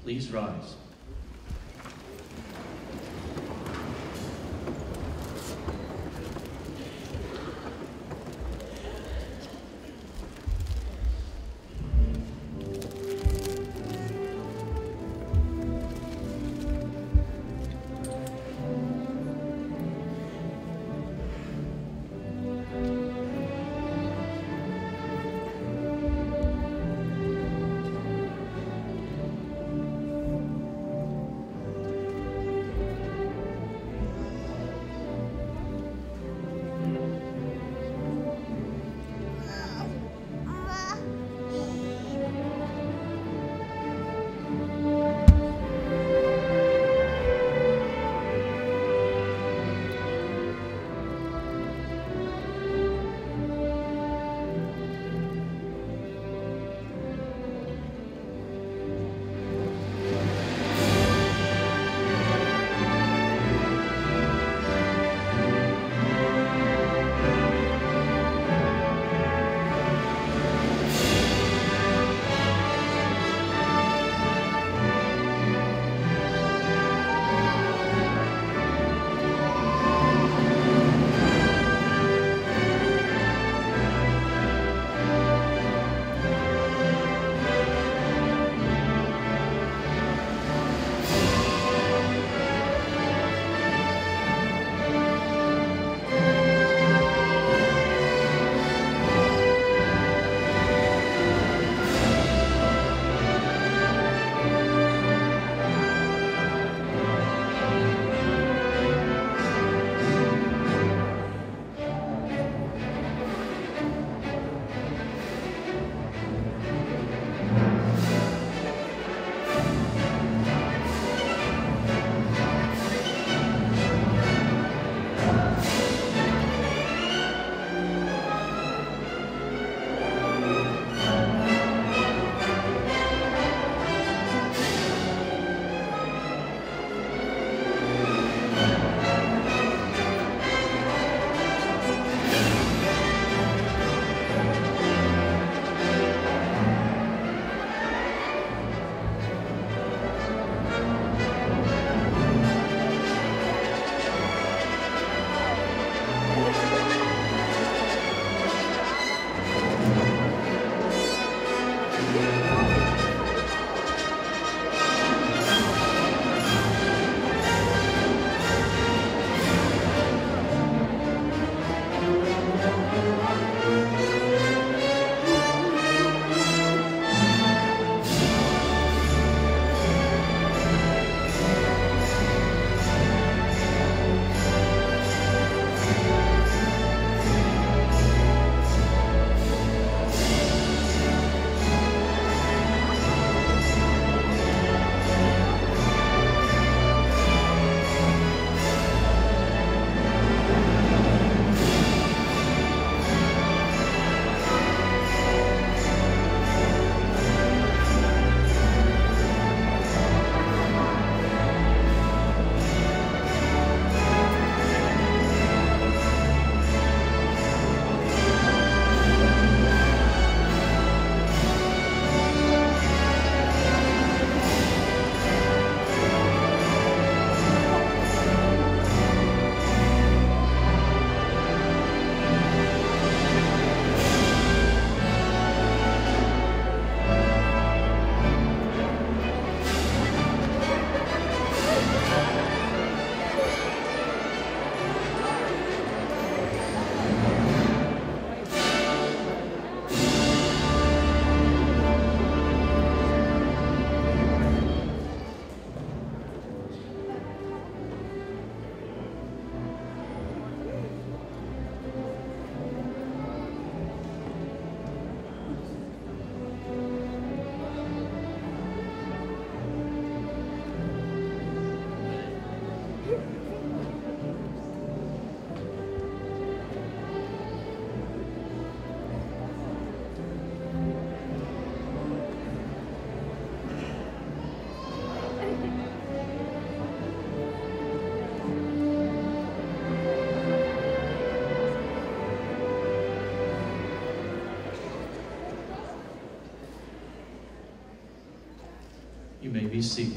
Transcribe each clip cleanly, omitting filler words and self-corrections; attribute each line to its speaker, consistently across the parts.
Speaker 1: Please rise. You may be seated.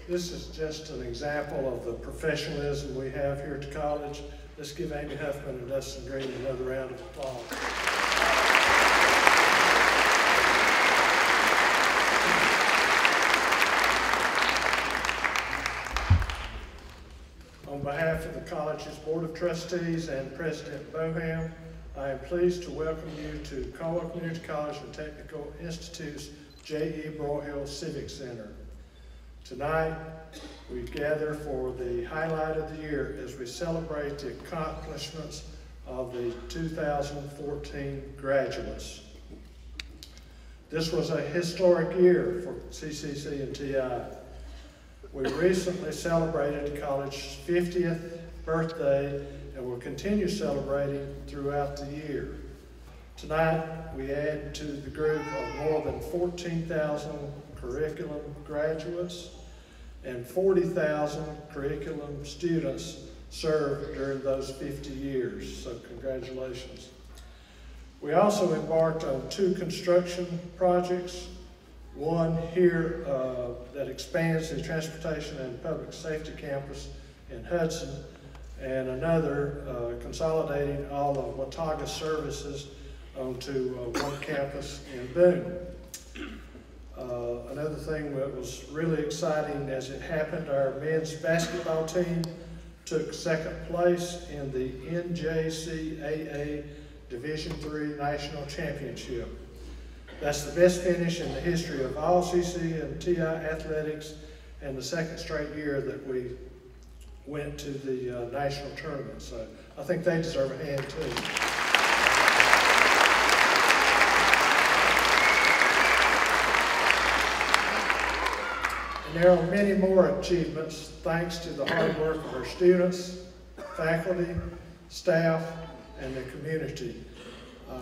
Speaker 2: This is just an example of the professionalism we have here at the college. Let's give Amy Huffman and Dustin Green another round of applause. On behalf of the college's Board of Trustees and President Boham, I am pleased to welcome you to Caldwell Community College and Technical Institute's J.E. Broyhill Civic Center. Tonight, we gather for the highlight of the year as we celebrate the accomplishments of the 2014 graduates. This was a historic year for CCC and TI. We recently celebrated the college's 50th birthday and will continue celebrating throughout the year. Tonight, we add to the group of more than 14,000 curriculum graduates and 40,000 curriculum students served during those 50 years, so congratulations. We also embarked on 2 construction projects, one here that expands the Transportation and Public Safety Campus in Hudson, and another consolidating all of Watauga services onto one campus in Boone. Another thing that was really exciting as it happened, our men's basketball team took 2nd place in the NJCAA Division III National Championship. That's the best finish in the history of all CC and TI athletics, and the 2nd straight year that we went to the national tournament. So I think they deserve a hand too. And there are many more achievements thanks to the hard work of our students, faculty, staff, and the community.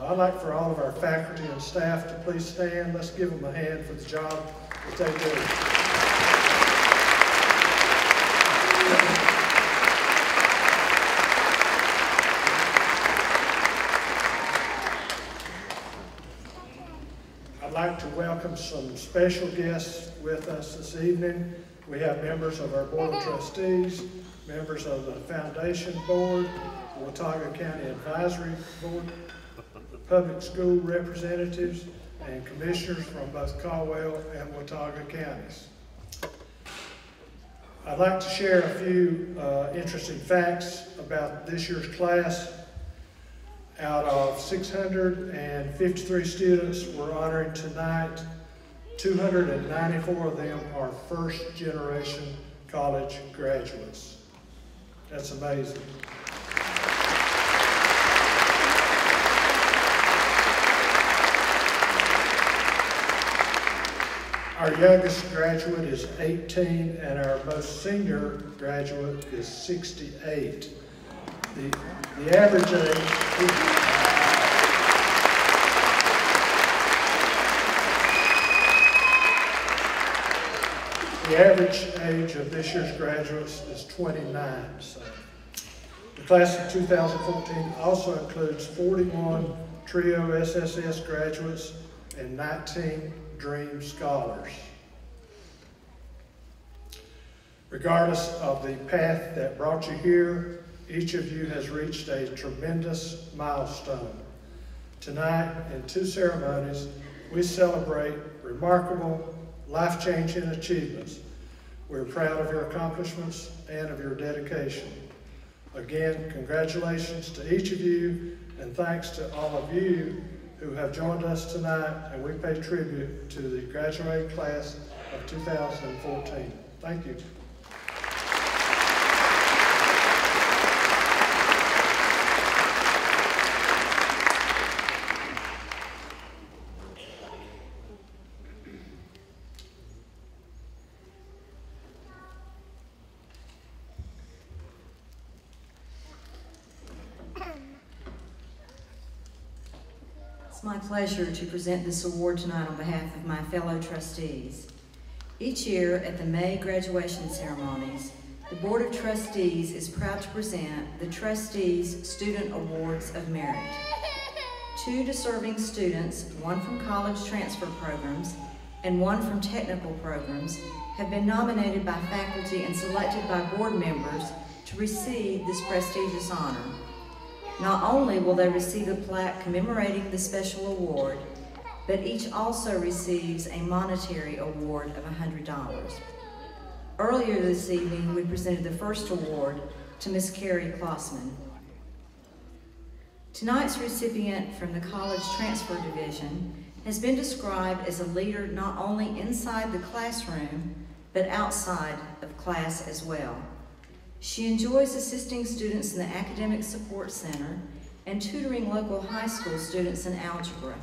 Speaker 2: I'd like for all of our faculty and staff to please stand. Let's give them a hand for the job that they do. I'd like to welcome some special guests with us this evening. We have members of our Board of Trustees, members of the Foundation Board, the Watauga County Advisory Board, public school representatives, and commissioners from both Caldwell and Watauga counties. I'd like to share a few interesting facts about this year's class. Out of 653 students we're honoring tonight, 294 of them are first-generation college graduates. That's amazing. Our youngest graduate is 18, and our most senior graduate is 68. The average age of this year's graduates is 29. So the class of 2014 also includes 41 TRIO SSS graduates and 19 Dream Scholars. Regardless of the path that brought you here, each of you has reached a tremendous milestone. Tonight, in 2 ceremonies, we celebrate remarkable, life-changing achievements. We're proud of your accomplishments and of your dedication. Again, congratulations to each of you, and thanks to all of you who have joined us tonight, and we pay tribute to the graduating class of 2014. Thank you.
Speaker 3: It's my pleasure to present this award tonight on behalf of my fellow trustees. Each year at the May graduation ceremonies, the Board of Trustees is proud to present the Trustees Student Awards of Merit. 2 deserving students, one from college transfer programs and one from technical programs, have been nominated by faculty and selected by board members to receive this prestigious honor. Not only will they receive a plaque commemorating the special award, but each also receives a monetary award of $100. Earlier this evening, we presented the first award to Miss Carrie Klossman. Tonight's recipient from the College Transfer Division has been described as a leader not only inside the classroom, but outside of class as well. She enjoys assisting students in the Academic Support Center and tutoring local high school students in algebra.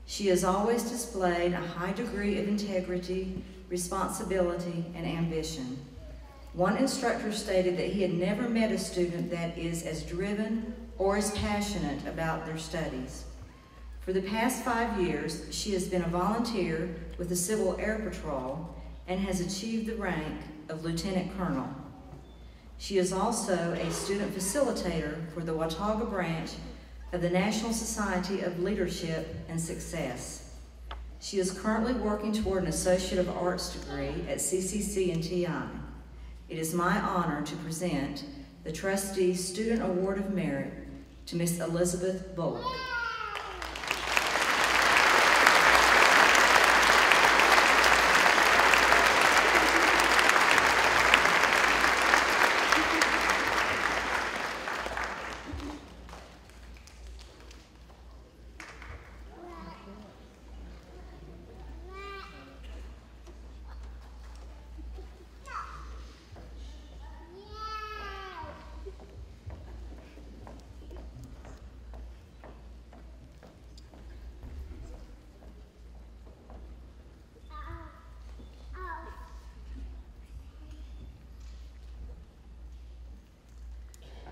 Speaker 3: She has always displayed a high degree of integrity, responsibility, and ambition. One instructor stated that he had never met a student that is as driven or as passionate about their studies. For the past 5 years, she has been a volunteer with the Civil Air Patrol and has achieved the rank of Lieutenant Colonel. She is also a student facilitator for the Watauga branch of the National Society of Leadership and Success. She is currently working toward an Associate of Arts degree at CCC and TI. It is my honor to present the Trustee Student Award of Merit to Miss Elizabeth Bullock.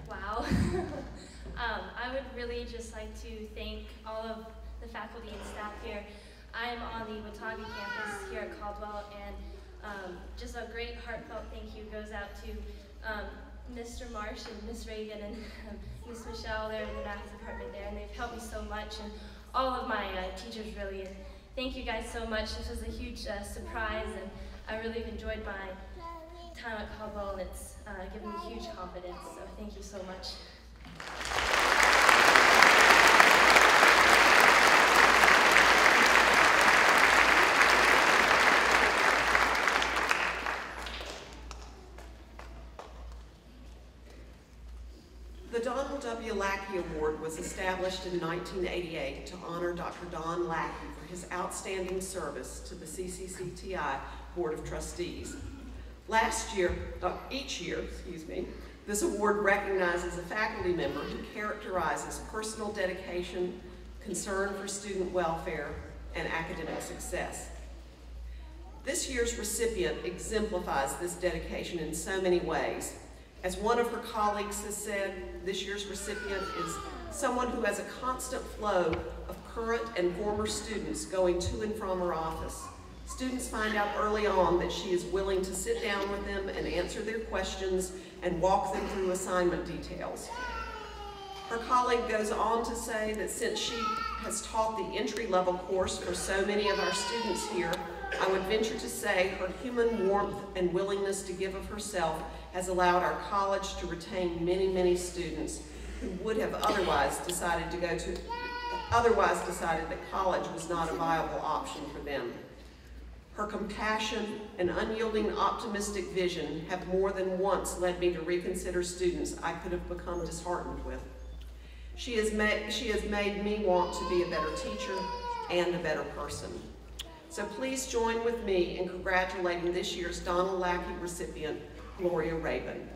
Speaker 4: Wow. I would really just like to thank all of the faculty and staff here. I'm on the Watauga campus here at Caldwell, and just a great heartfelt thank you goes out to Mr. Marsh and Miss Reagan and Miss Michelle. They're in the math department there, and they've helped me so much, and all of my teachers really. Thank you guys so much. This was a huge surprise, and I really enjoyed my time at Caldwell, and it's given me huge confidence, so thank you so much.
Speaker 5: The Donald W. Lackey Award was established in 1988 to honor Dr. Don Lackey for his outstanding service to the CCCTI Board of Trustees. Each year, this award recognizes a faculty member who characterizes personal dedication, concern for student welfare, and academic success. This year's recipient exemplifies this dedication in so many ways. As one of her colleagues has said, this year's recipient is someone who has a constant flow of current and former students going to and from her office. Students find out early on that she is willing to sit down with them and answer their questions and walk them through assignment details. Her colleague goes on to say that since she has taught the entry-level course for so many of our students here, I would venture to say her human warmth and willingness to give of herself has allowed our college to retain many, many students who would have otherwise decided that college was not a viable option for them. Her compassion and unyielding optimistic vision have more than once led me to reconsider students I could have become disheartened with. She has made me want to be a better teacher and a better person. So please join with me in congratulating this year's Donald Lackey recipient, Gloria Rabin.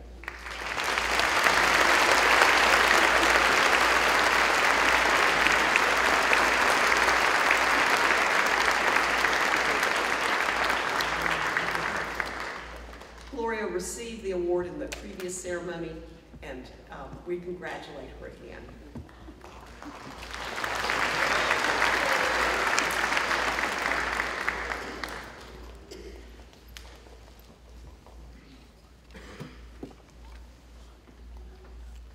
Speaker 5: Gloria received the award in the previous ceremony, and we congratulate her again.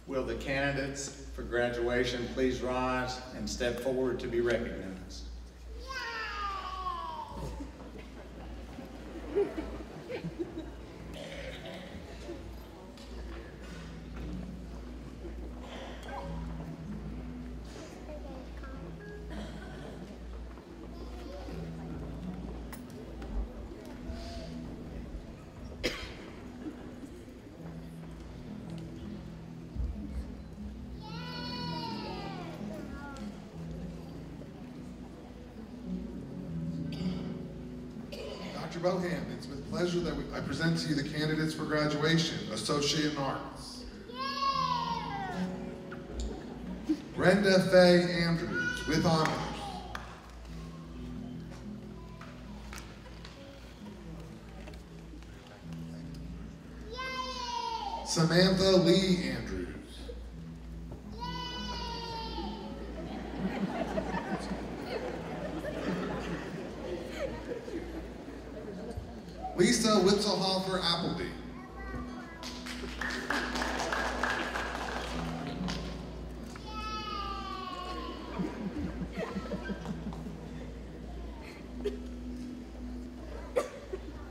Speaker 6: Will the candidates for graduation please rise and step forward to be recognized?
Speaker 7: Dr. Boham, it's with pleasure that I present to you the candidates for graduation, Associate in Arts. Brenda Faye Andrews, with honors. Samantha Lee Andrews. Lisa Witzelhofer Appleby.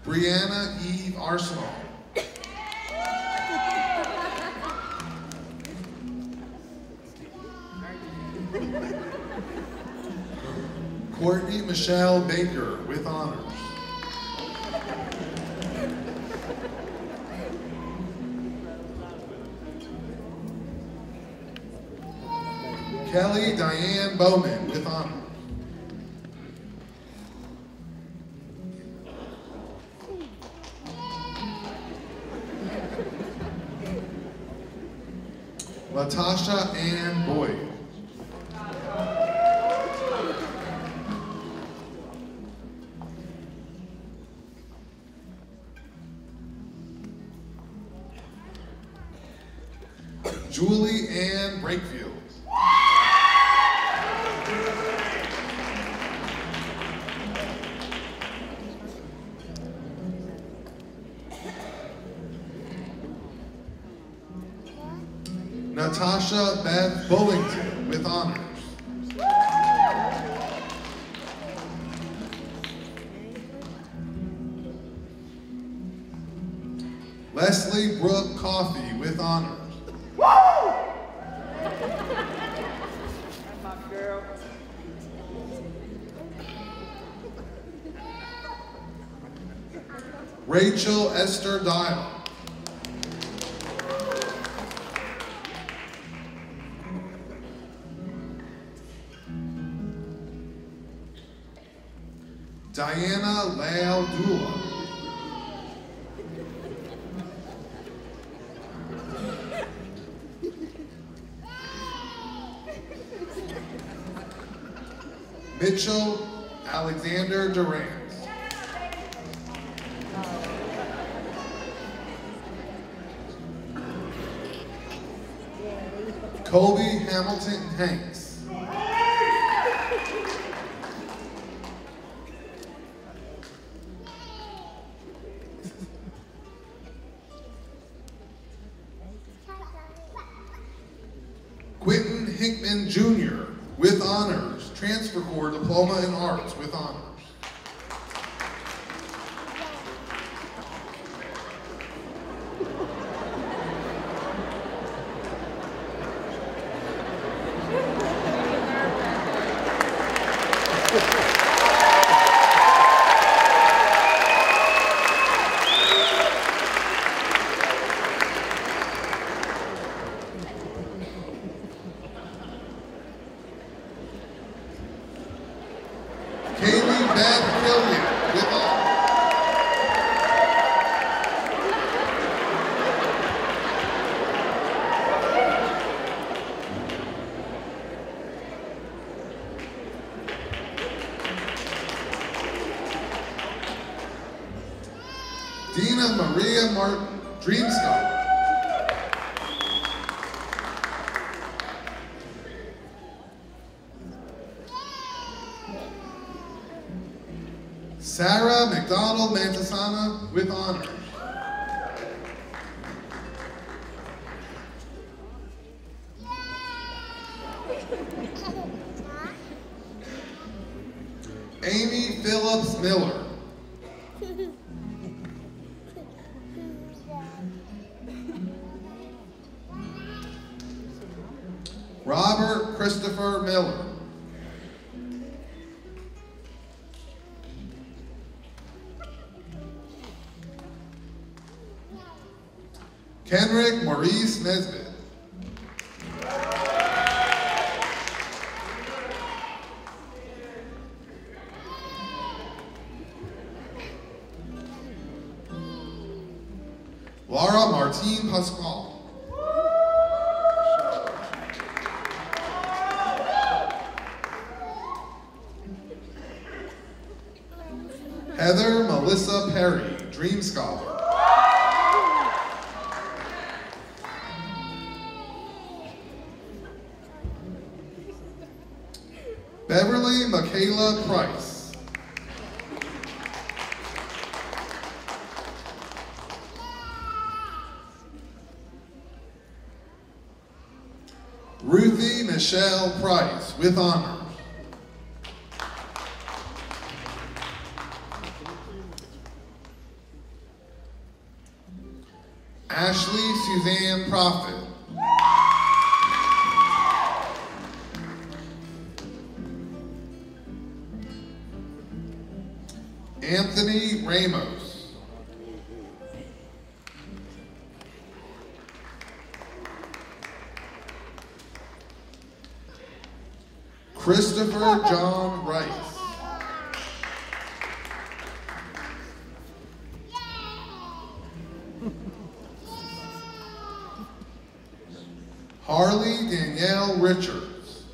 Speaker 7: Brianna Eve Arsenal. Courtney Michelle Baker, with honors. Kelly Diane Bowman, with honors. Latasha Ann Boyd. Julie Ann Brakefield. Natasha Beth Bullington, with honors. Leslie Brooke Coffey, with honors. Rachel Esther Dial. Diana Lael Dula. Mitchell Alexander Durant. Colby Hamilton Hanks. Quentin Hickman Jr., with honors, Transfer Corps Diploma in Arts, with honors. Kaylee Beth Killian, with honors. Dina Maria Martin, Dream Scholar. Sarah McDonald Mantasana, with honors. Amy Phillips Miller. Robert Christopher Miller. Kenrick Maurice Nesbitt. Martine Pasquale. Heather Melissa Perry, Dream Scholar. Beverly Michaela Price. Ruthie Michelle Price, with honors. Ashley Suzanne Prophet. Anthony Ramos. Christopher John Rice. Harley Danielle Richards.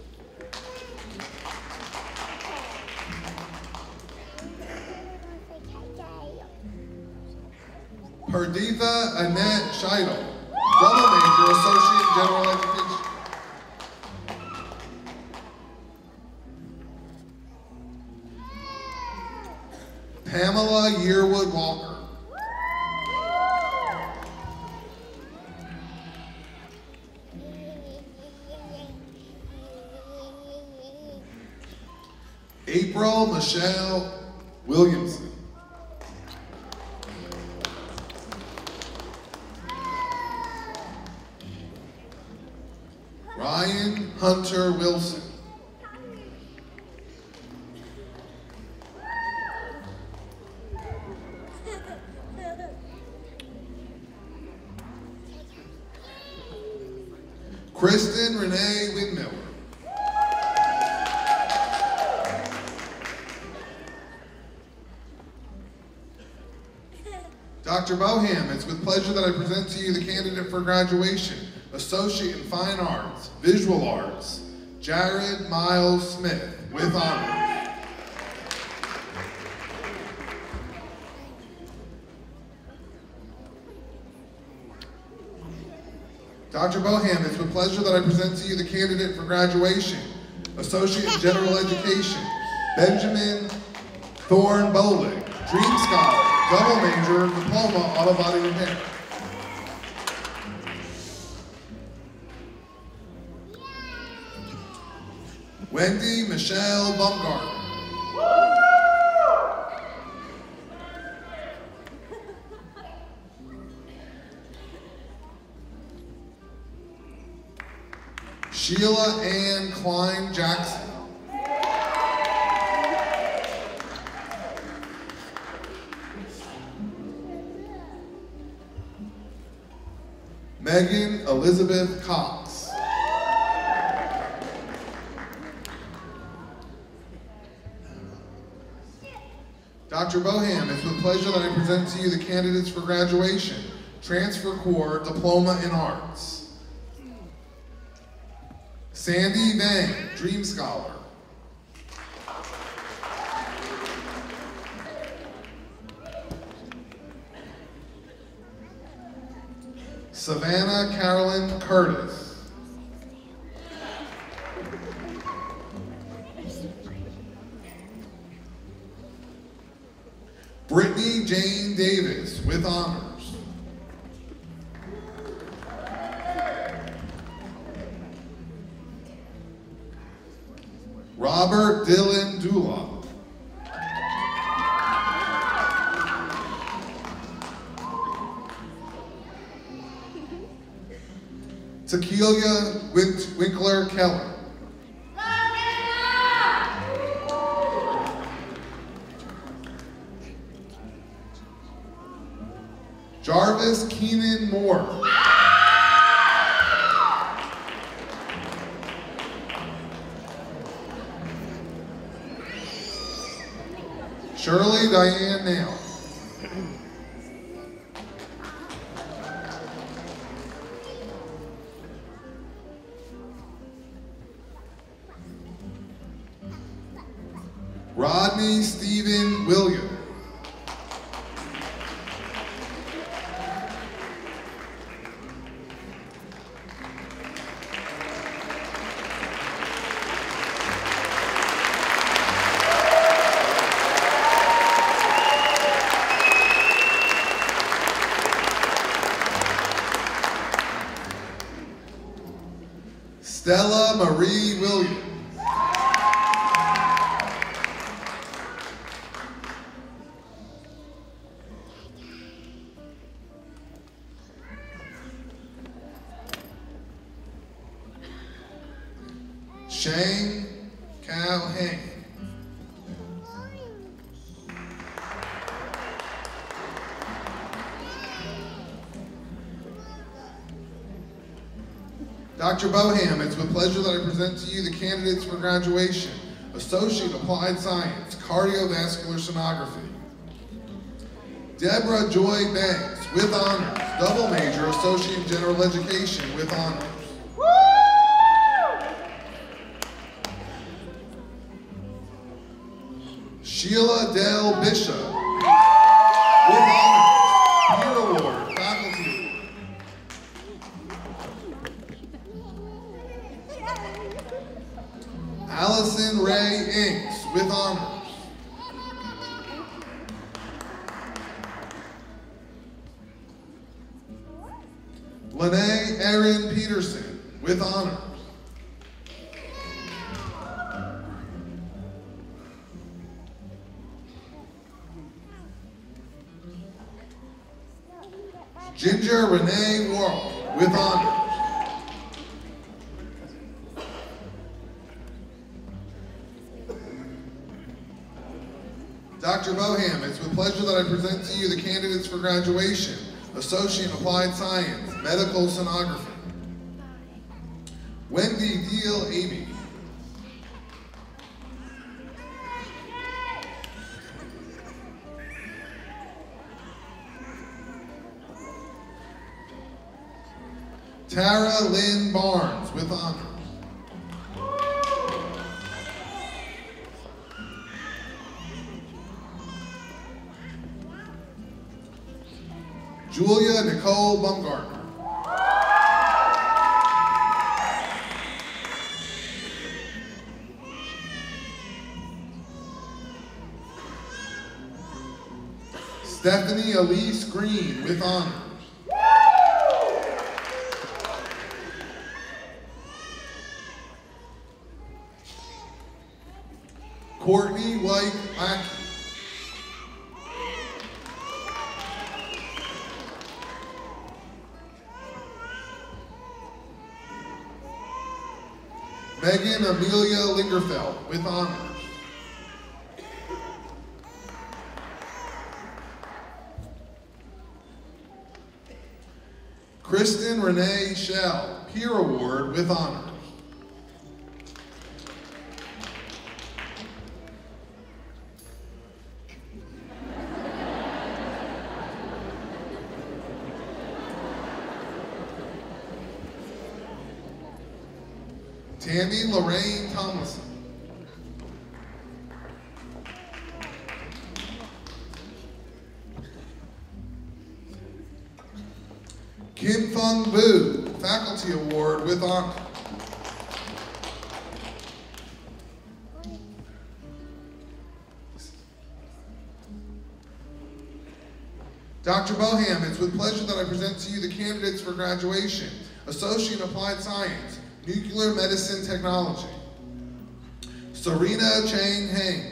Speaker 7: Perdita Annette Scheidel, double major, Associate in General Education. Pamela Yearwood Walker. April Michelle Williamson. Ryan Hunter Wilson. Kristen Renee Windmiller. Dr. Boham, it's with pleasure that I present to you the candidate for graduation, Associate in Fine Arts, Visual Arts, Jared Miles Smith, with honors. Dr. Boham, it's with pleasure that I present to you the candidate for graduation, Associate in General Education, Benjamin Thorne Bowling, Dream Scholar, double major, diploma, auto body repair. Wendy Michelle Baumgartner. Sheila Ann Klein Jackson. Megan Elizabeth Cox. Dr. Boham, it's with pleasure that I present to you the candidates for graduation, Transfer Corps, Diploma in Arts. Sandy Vang, Dream Scholar. Savannah Carolyn Curtis. Brittany Jane Davis, with honors. Robert Dylan Dula. Tequila Winkler Keller. Jarvis Keenan Moore. Shirley Diane Nail. Rodney Stephen Williams. Stella Marie Williams. Shane Cao Heng. Dr. Boham, it's with pleasure that I present to you the candidates for graduation. Associate Applied Science, Cardiovascular Sonography. Deborah Joy Banks, with honors, double major, Associate General Education, with honors. Sheila Dale Bishop, with honors, Peer Award, Faculty. Allison Ray Inks, with honors. Lene Erin Peterson, with honors. Ginger Renee Worrell, with honors. Dr. Boham, it's with pleasure that I present to you the candidates for graduation. Associate Applied Science, Medical Sonography. Wendy Deal Amy. Tara Lynn Barnes, with honors. Julia Nicole Bumgartner. Stephanie Elise Green, with honors. Courtney White Lackey. Megan Amelia Lingerfeld, with honors. Kristen Renee Shell, Peer Award, with honors. Tammy Lorraine Tomlinson. Kim Fung Vu, Faculty Award, with honor. Dr. Boham, it's with pleasure that I present to you the candidates for graduation. Associate Applied Science, Nuclear Medicine Technology. Serena Chang Heng.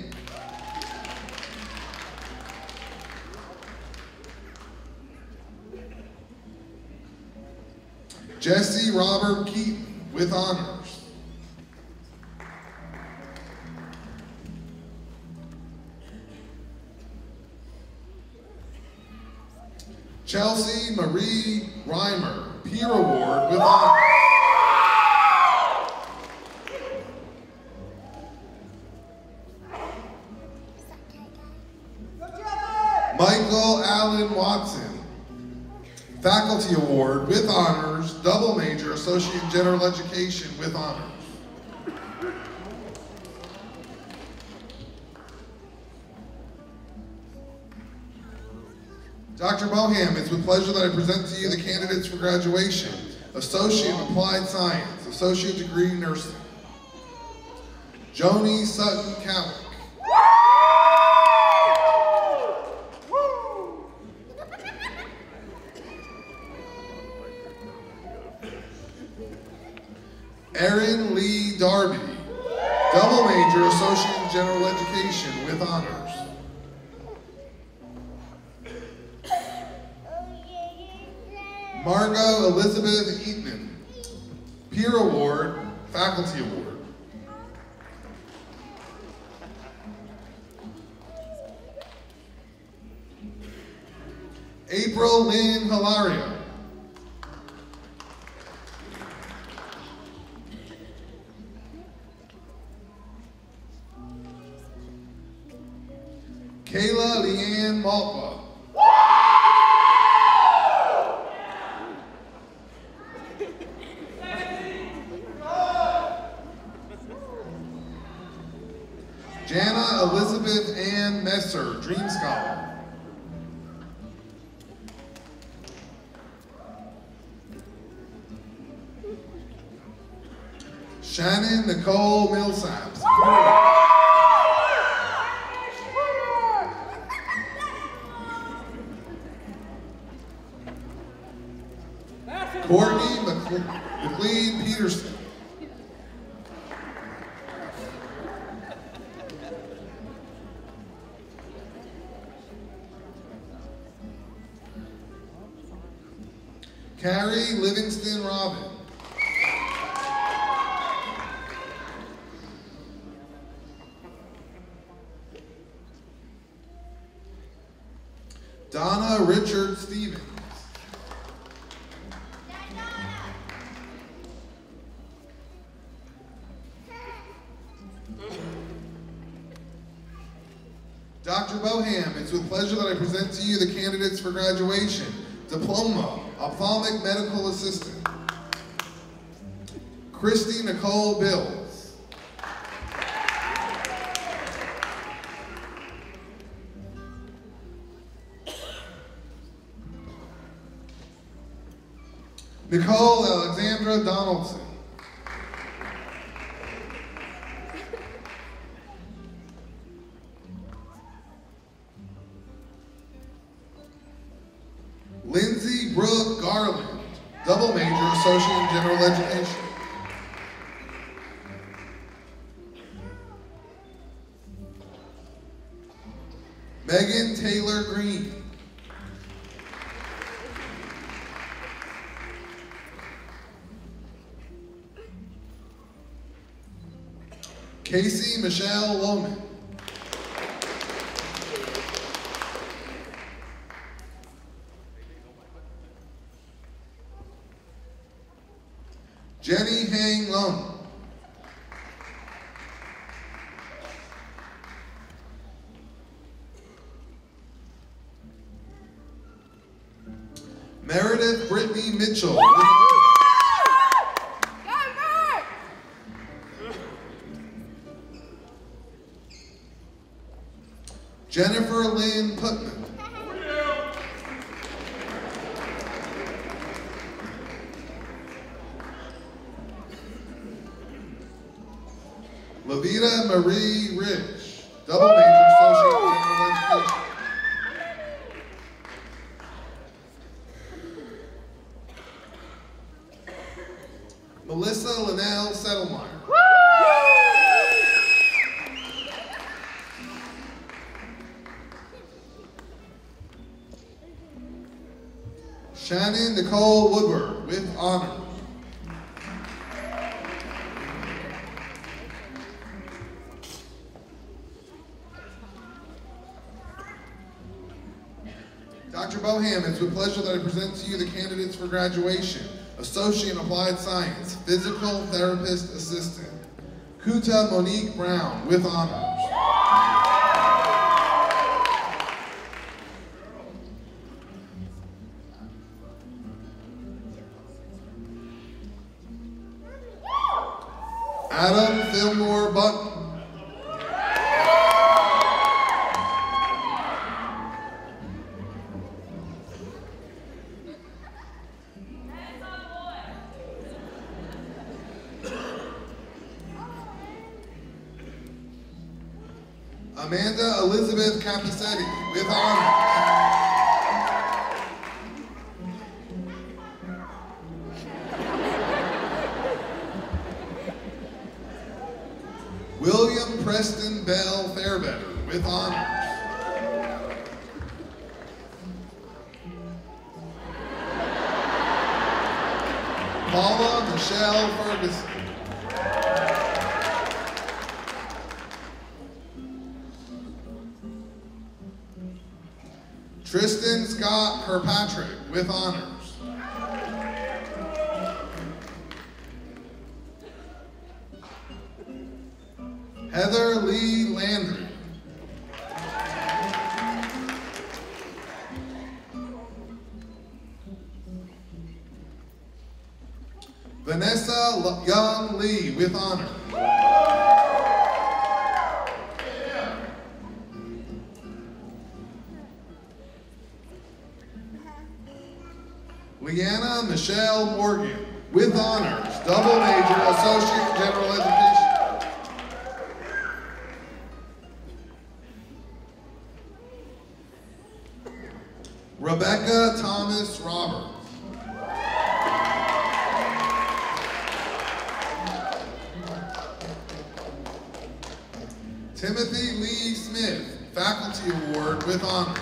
Speaker 7: Jesse Robert Keaton, with honors. Chelsea Marie Reimer, Peer Award, with honors. Michael Allen Watson, Faculty Award, with honors, double major, Associate General Education, with honors. Dr. Boham, it's with pleasure that I present to you the candidates for graduation. Associate in Applied Science, Associate Degree Nursing. Joni Sutton Cowick. Erin Lee Darby, double major, Associate in General Education with honors. Margot Elizabeth Eatman, Peer Award, Faculty Award. April Lynn Hilario. Kayla Leanne Maltba. Jana Elizabeth Ann Messer, Dream Scholar. Shannon Nicole Millsaps. Courtney McLean Peterson. Carrie Livingston Robin. Donna Richard Stevens. Dr. Boham, it's with pleasure that I present to you the candidates for graduation. Diploma, Ophthalmic Medical Assistant. Christy Nicole Bills. Nicole Alexandra Donaldson. Lindsay Brooke Garland, double major, Associate in General Education. Megan Taylor Green. Casey Michelle Lohman. Jenny Hang Lung. Meredith Brittany Mitchell. Jennifer Lynn Putman. Lavita Marie Rich, double major, Associate in General Education. Melissa Linnell Settlemeyer. Shannon Nicole Woodward with honors. Dr. Boham, it's with pleasure that I present to you the candidates for graduation. Associate in Applied Science, Physical Therapist Assistant. Kuta Monique Brown with honors. Adam Fillmore Button. Amanda Elizabeth Capicetti, with honors. William Preston Bell Fairbetter, with honors. Paula Michelle Ferguson. Tristan Scott Kirkpatrick, with honors. Heather Lee Landry. Vanessa Young Lee, with honor. Leanna Michelle Morgan, with honors, double major, Associate General Education. Rebecca Thomas Roberts. Timothy Lee Smith, Faculty Award, with honors.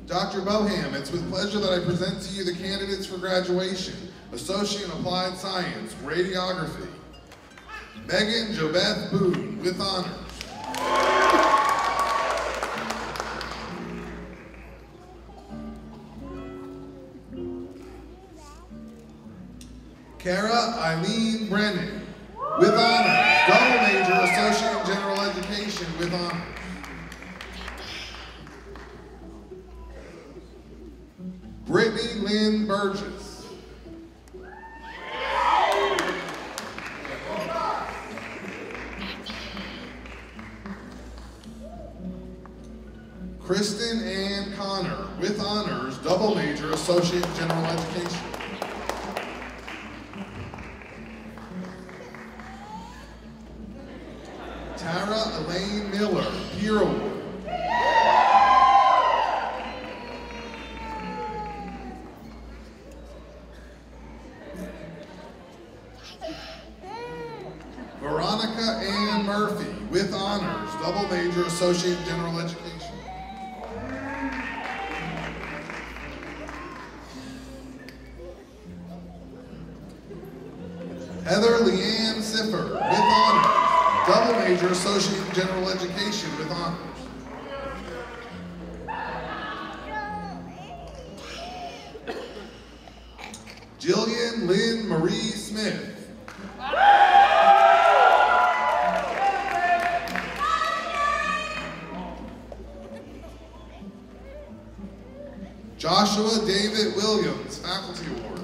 Speaker 7: Dr. Boham, it's with pleasure that I present to you the candidates for graduation. Associate in Applied Science, Radiography. Megan Jobeth Boone, with honors. Kara Eileen Brennan, with honors, double major, Associate in General Education, with honors. Brittany Lynn Burgess. Kristen Ann Connor, with honors, double major, Associate in General Education. Tara Elaine Miller, Peer Award. Veronica Ann Murphy, with honors, double major, Associate in General Education. Heather Leanne Siffer, with honors, double major, Associate in General Education, with honors. Jillian Lynn Marie Smith. Joshua David Williams, Faculty Award.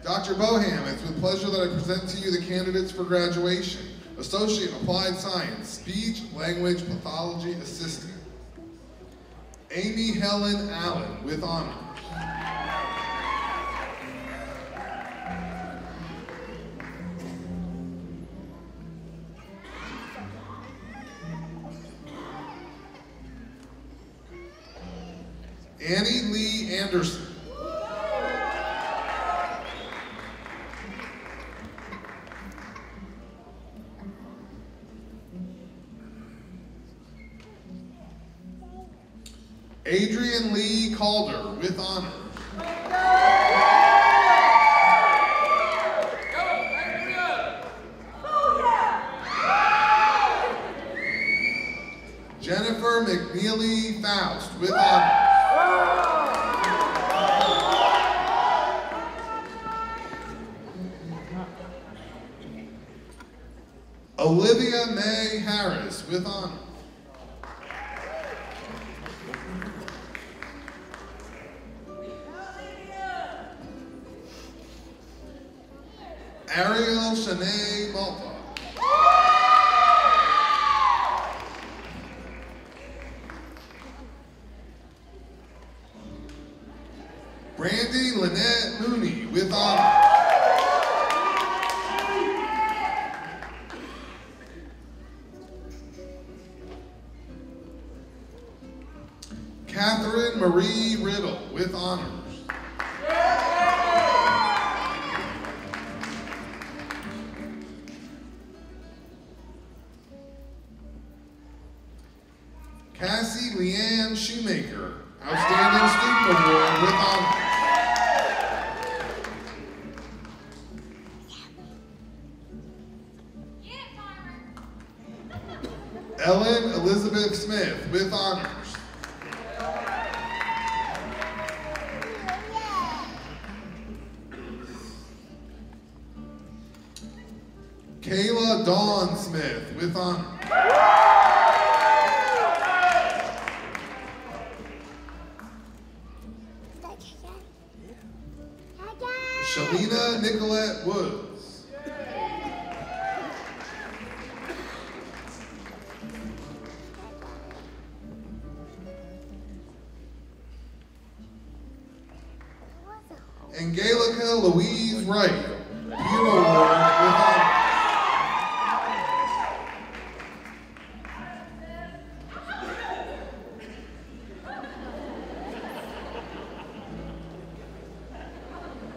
Speaker 7: Dr. Boham, it's with pleasure that I present to you the candidates for graduation. Associate in Applied Science, Speech Language Pathology Assistant. Amy Helen Allen, with honors. Annie Lee Anderson. Adrian Lee Calder, with honors. Jennifer McNeely Faust, with honors. Olivia May Harris, with honors. Ariel Shanae Malta. Brandy Lynette Mooney with honors. Catherine Marie Riddle with honors. Cassie Leanne Shoemaker, Outstanding Student Award with honors. Ellen Elizabeth Smith with honors. Kayla Dawn Smith with honors. Shalina Nicolette Woods. Angelica Louise Wright, Peer Award with honors.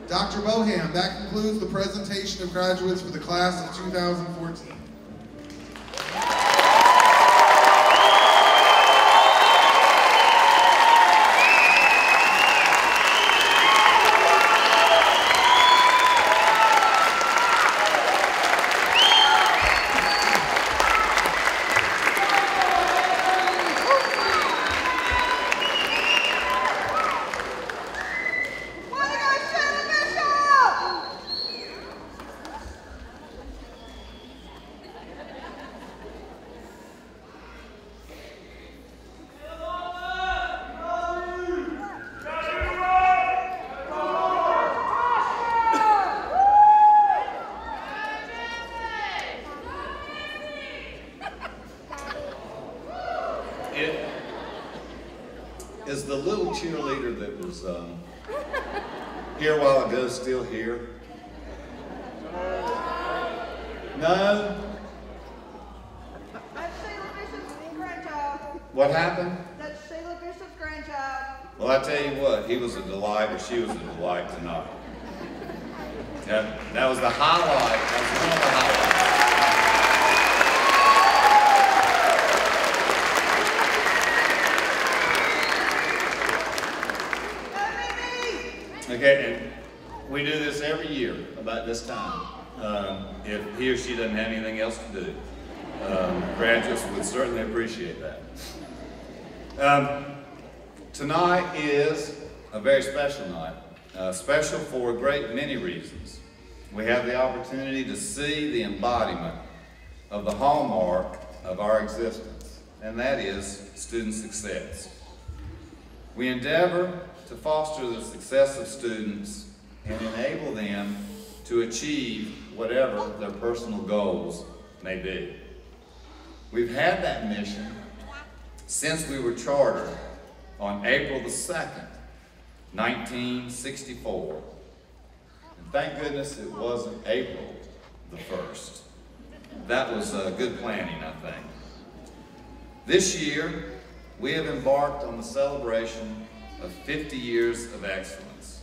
Speaker 7: Dr. Boham, that concludes the presentation of graduates for the class of 2014.
Speaker 8: Is the little cheerleader that was here a while ago still here? No?
Speaker 9: That's Sheila Bishop's grandchild.
Speaker 8: What happened?
Speaker 9: That's Sheila Bishop's grandchild.
Speaker 8: Well, I tell you what, he was a delight, or she was a delight tonight. That was the highlight. That was one of the highlights. Okay, and we do this every year about this time. If he or she doesn't have anything else to do, graduates would certainly appreciate that. Tonight is a very special night, special for a great many reasons. We have the opportunity to see the embodiment of the hallmark of our existence, and that is student success. We endeavor to foster the success of students and enable them to achieve whatever their personal goals may be. We've had that mission since we were chartered on April the 2nd, 1964. And thank goodness it wasn't April the 1st. That was good planning, I think. This year, we have embarked on the celebration of 50 years of excellence.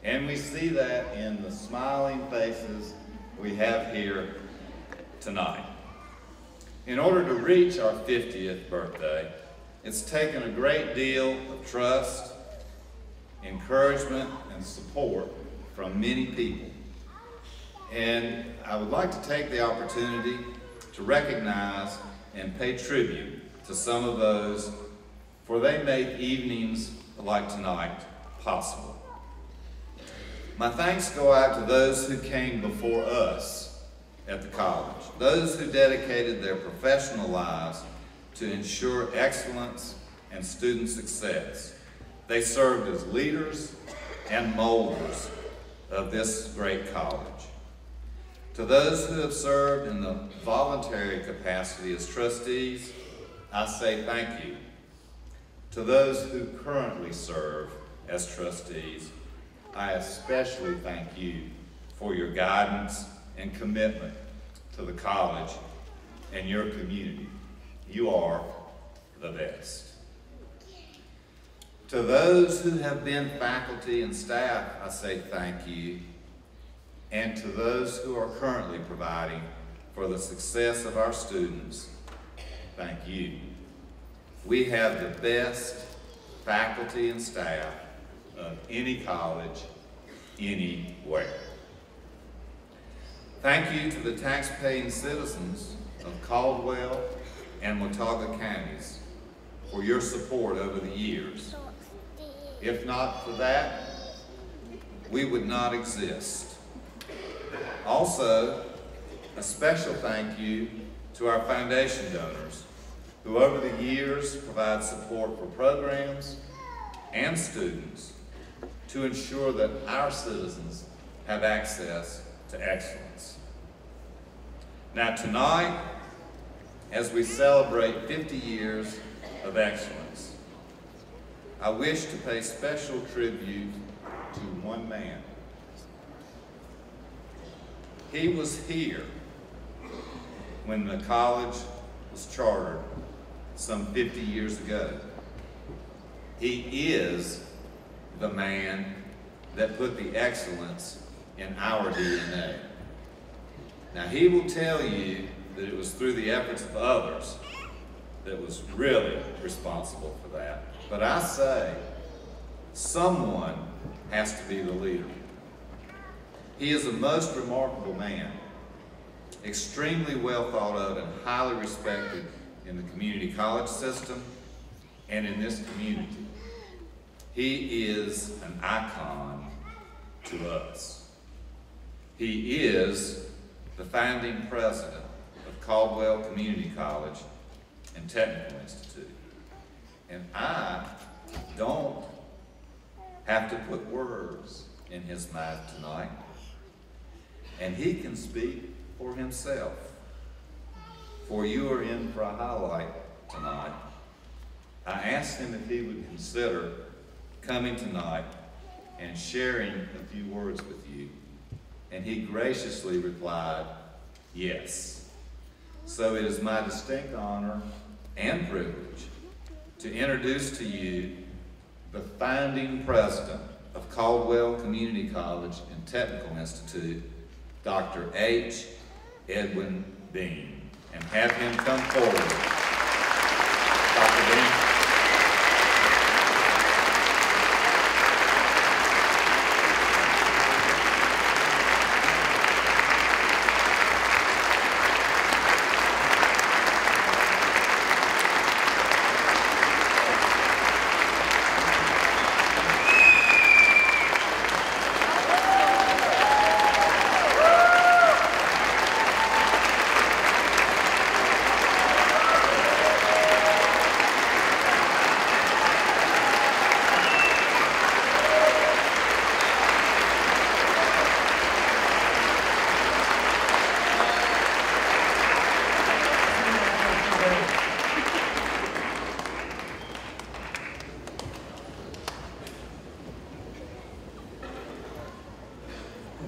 Speaker 8: And we see that in the smiling faces we have here tonight. In order to reach our 50th birthday, it's taken a great deal of trust, encouragement, and support from many people. And I would like to take the opportunity to recognize and pay tribute to some of those, for they make evenings like tonight possible. My thanks go out to those who came before us at the college, those who dedicated their professional lives to ensure excellence and student success. They served as leaders and molders of this great college. To those who have served in the voluntary capacity as trustees, I say thank you. To those who currently serve as trustees, I especially thank you for your guidance and commitment to the college and your community. You are the best. To those who have been faculty and staff, I say thank you. And to those who are currently providing for the success of our students, thank you. We have the best faculty and staff of any college, anywhere. Thank you to the taxpaying citizens of Caldwell and Watauga counties for your support over the years. If not for that, we would not exist. Also, a special thank you to our foundation donors who over the years provide support for programs and students to ensure that our citizens have access to excellence. Now tonight, as we celebrate 50 years of excellence, I wish to pay special tribute to one man. He was here when the college was chartered some 50 years ago. He is the man that put the excellence in our DNA. Now he will tell you that it was through the efforts of others that was really responsible for that. But I say, someone has to be the leader. He is a most remarkable man, extremely well thought of and highly respected in the community college system and in this community. He is an icon to us. He is the founding president of Caldwell Community College and Technical Institute. And I don't have to put words in his mouth tonight. And he can speak for himself. For you are in for a highlight tonight. I asked him if he would consider coming tonight and sharing a few words with you. And he graciously replied, yes. So it is my distinct honor and privilege to introduce to you the founding president of Caldwell Community College and Technical Institute, Dr. H. Edwin Bean, and have him come forward. Dr. Bean.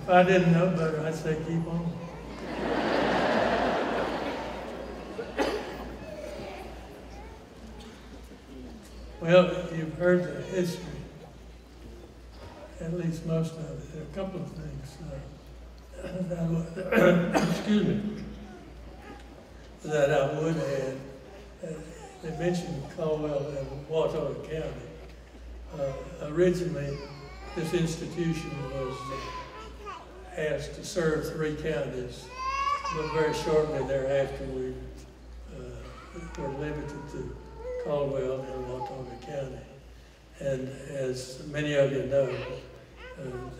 Speaker 10: If I didn't know better, I'd say keep on. Well, you've heard the history, at least most of it. There are a couple of things excuse me, that I would add. They mentioned Caldwell and Watauga County. Originally, this institution was asked to serve 3 counties, but very shortly thereafter we were limited to Caldwell and Watauga County. And as many of you know,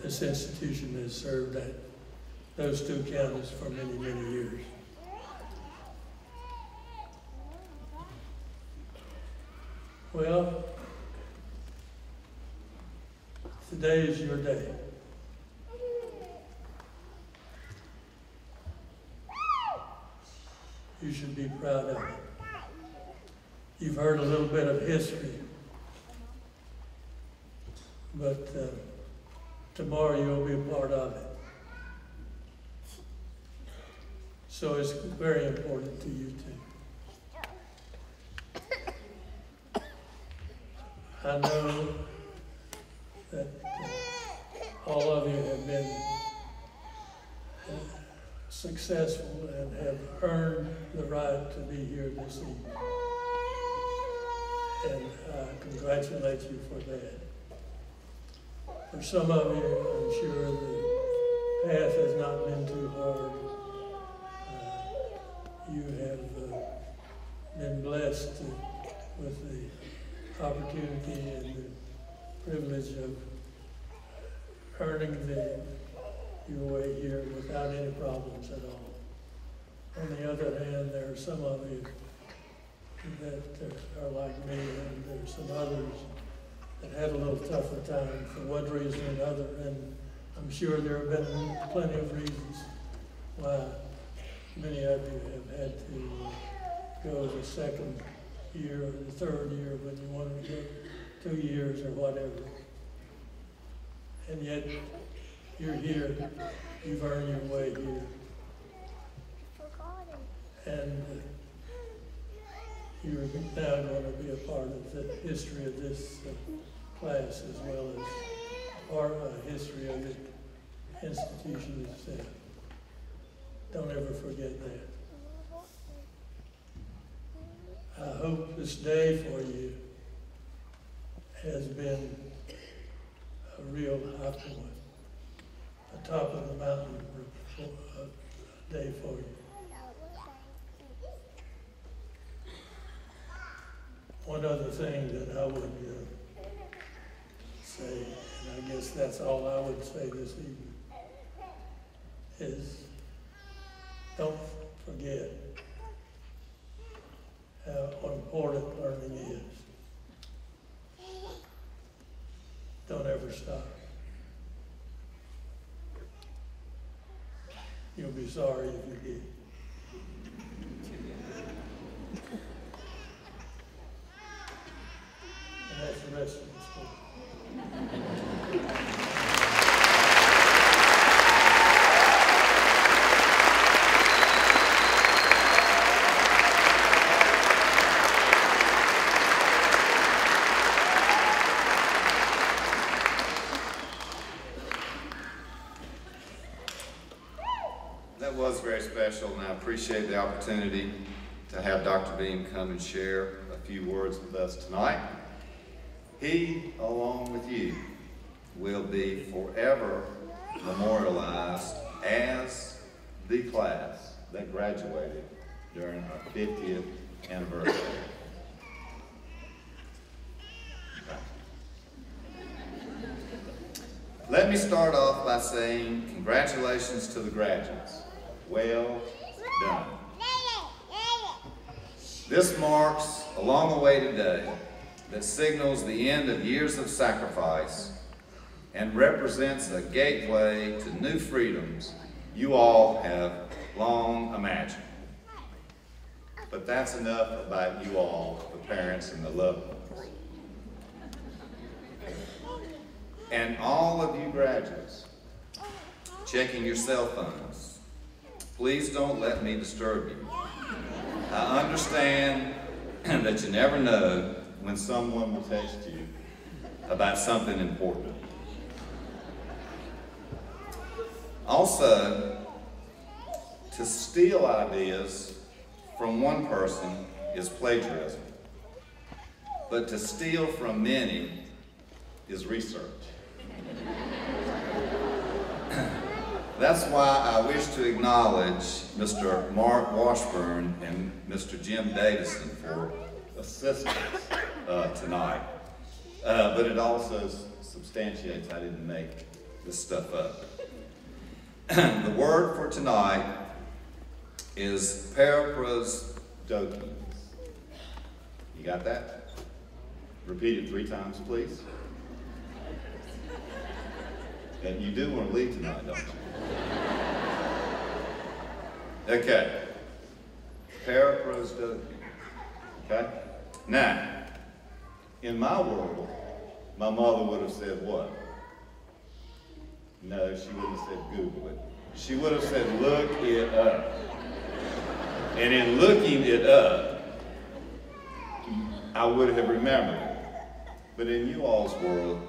Speaker 10: this institution has served those 2 counties for many, many years. Well, today is your day. You should be proud of it. You've heard a little bit of history, but tomorrow you'll be a part of it. So it's very important to you too. I know that all of you have been successful and have earned the right to be here this evening. And I congratulate you for that. For some of you, I'm sure the path has not been too hard. You have been blessed with the opportunity and the privilege of earning your way here without any problems at all. On the other hand, there are some of you that are like me, and there's some others that had a little tougher time for one reason or another, and I'm sure there have been plenty of reasons why many of you have had to go the second year or the third year when you wanted to go 2 years or whatever. And yet, you're here, you've earned your way here. And you're now going to be a part of the history of this class as well as part of the history of the institution itself. Don't ever forget that. I hope this day for you has been a real high point, a top of the mountain day for you. One other thing that I would say, and I guess that's all I would say this evening, is don't forget how important learning is. Don't ever stop. You'll be sorry if you did. And that's the rest of the story.
Speaker 8: That was very special, and I appreciate the opportunity to have Dr. Beam come and share a few words with us tonight. He, along with you, will be forever memorialized as the class that graduated during our 50th anniversary. Let me start off by saying congratulations to the graduates. Well done. This marks a long-awaited day that signals the end of years of sacrifice and represents a gateway to new freedoms you all have long imagined. But that's enough about you all, the parents and the loved ones. And all of you graduates checking your cell phones, please don't let me disturb you. I understand that you never know when someone will text you about something important. Also, to steal ideas from one person is plagiarism, but to steal from many is research. That's why I wish to acknowledge Mr. Mark Washburn and Mr. Jim Davison for assistance tonight. But it also substantiates I didn't make this stuff up. The word for tonight is paraprosdokies. You got that? Repeat it 3 times, please. And you do want to leave tonight, don't you? Okay. Paraprosdokies. Okay? Now, in my world, my mother would have said what? No, she wouldn't have said Google it. She would have said, look it up. And in looking it up, I would have remembered it. But in you all's world,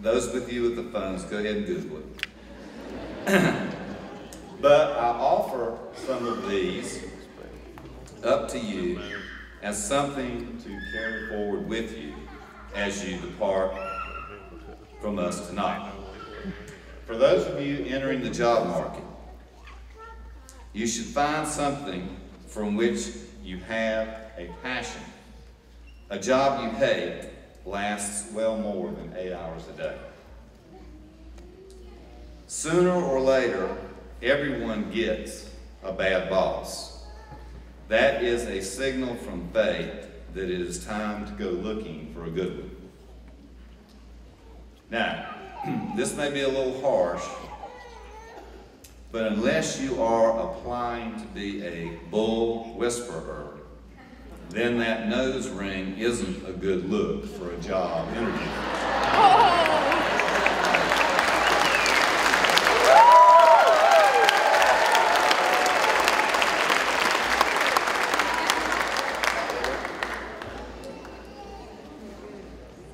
Speaker 8: those with you with the phones, go ahead and Google it. But I offer some of these up to you as something to carry forward with you as you depart from us tonight. For those of you entering the job market, you should find something from which you have a passion. A job you hate lasts well more than 8 hours a day. Sooner or later, everyone gets a bad boss. That is a signal from fate that it is time to go looking for a good one. Now, this may be a little harsh, but unless you are applying to be a bull whisperer, then that nose ring isn't a good look for a job interview.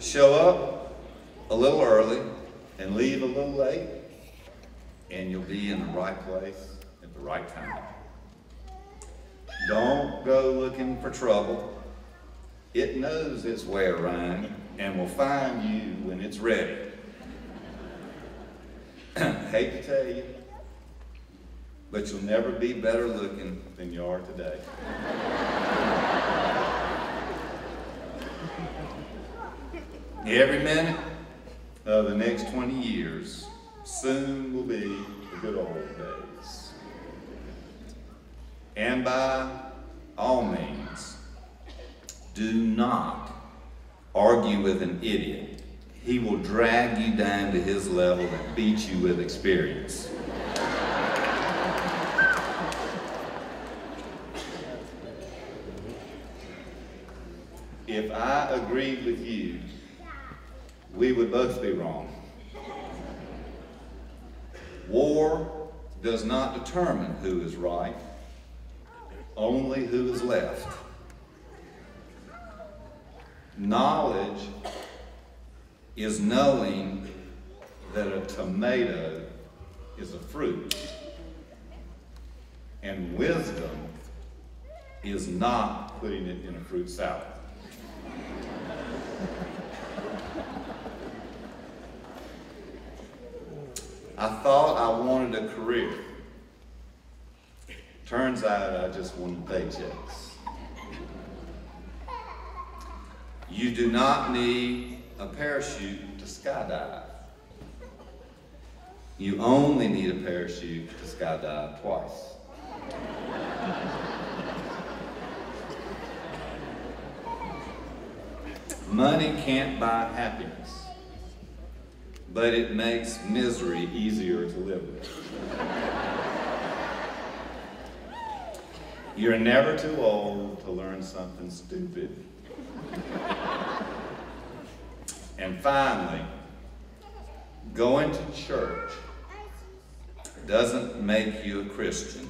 Speaker 8: Show up a little early and leave a little late, and you'll be in the right place at the right time. Don't go looking for trouble. It knows its way around and will find you when it's ready. Hate to tell you, but you'll never be better looking than you are today. Every minute of the next 20 years soon will be the good old days. And by all means, do not argue with an idiot. He will drag you down to his level and beat you with experience. If I agreed with you, we would both be wrong. War does not determine who is right, only who is left. Knowledge is knowing that a tomato is a fruit, and wisdom is not putting it in a fruit salad. I thought I wanted a career. Turns out I just wanted paychecks. You do not need a parachute to skydive. You only need a parachute to skydive twice. Money can't buy happiness, but it makes misery easier to live with. You're never too old to learn something stupid. And finally, going to church doesn't make you a Christian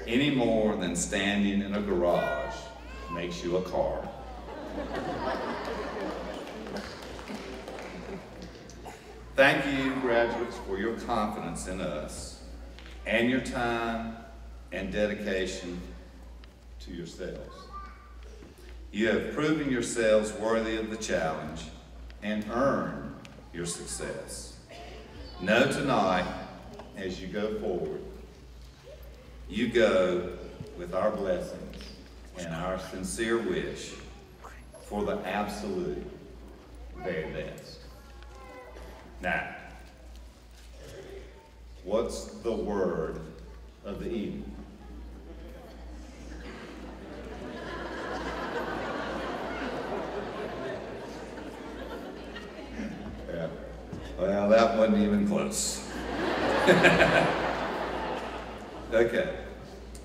Speaker 8: any more than standing in a garage makes you a car. Thank you, graduates, for your confidence in us and your time and dedication to yourselves. You have proven yourselves worthy of the challenge and earned your success. Know tonight, as you go forward, you go with our blessings and our sincere wish for the absolute very best. Now, what's the word of the evening? Yeah. Well, that wasn't even close. Okay.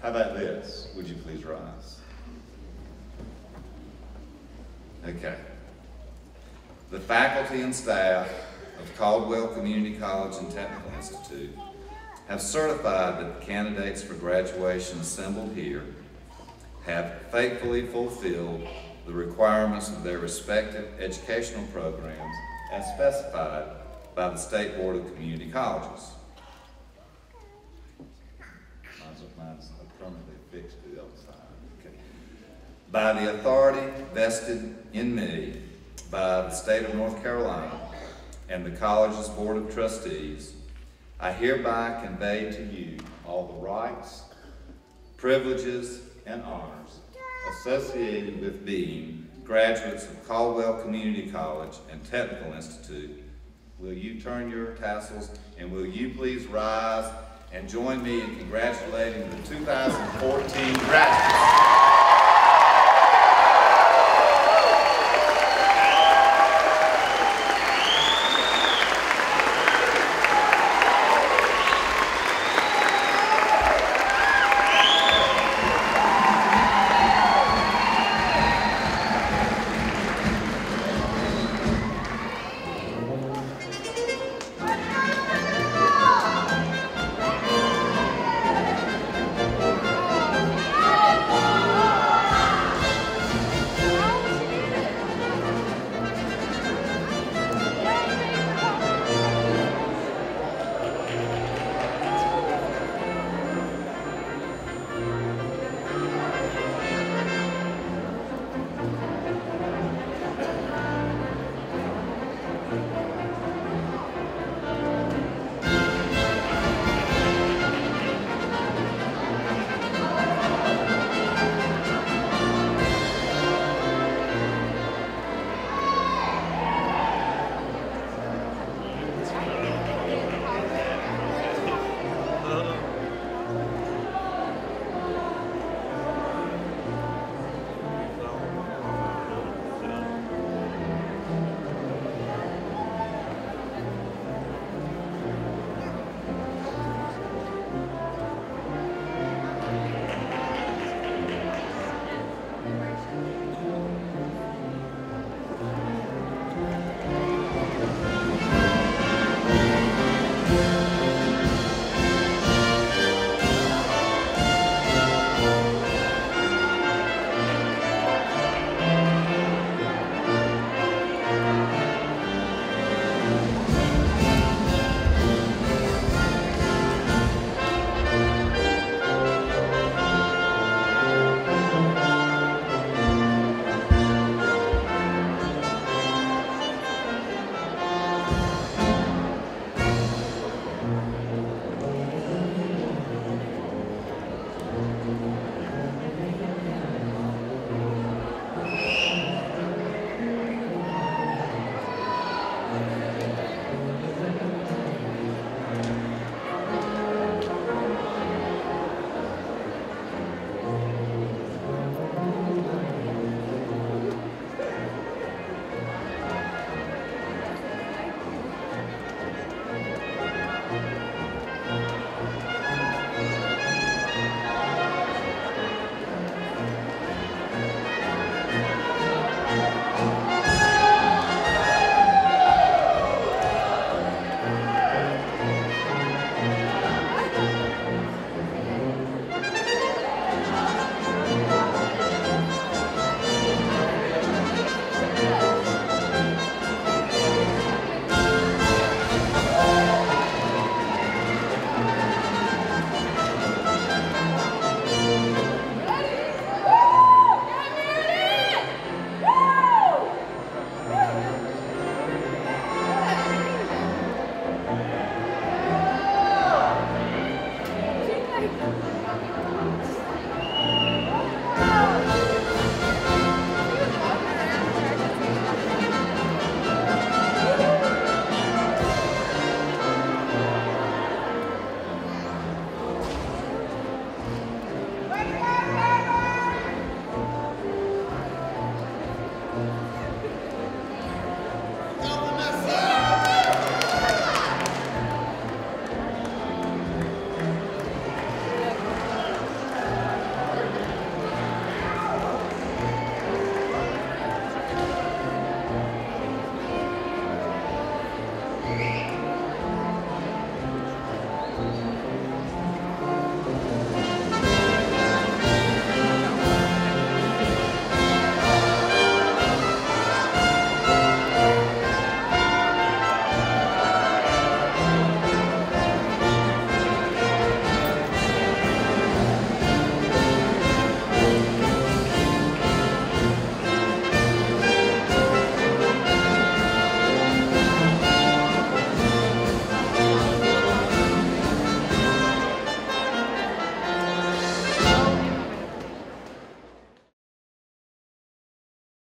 Speaker 8: How about this? Would you please rise? Okay. the faculty and staff of Caldwell Community College and Technical Institute have certified that the candidates for graduation assembled here have faithfully fulfilled the requirements of their respective educational programs as specified by the State Board of Community Colleges. Mine's permanently fixed to the other side. Okay. By the authority vested in me by the State of North Carolina and the college's Board of Trustees, I hereby convey to you all the rights, privileges, and honors associated with being graduates of Caldwell Community College and Technical Institute. Will you turn your tassels, and will you please rise and join me in congratulating the 2014 graduates.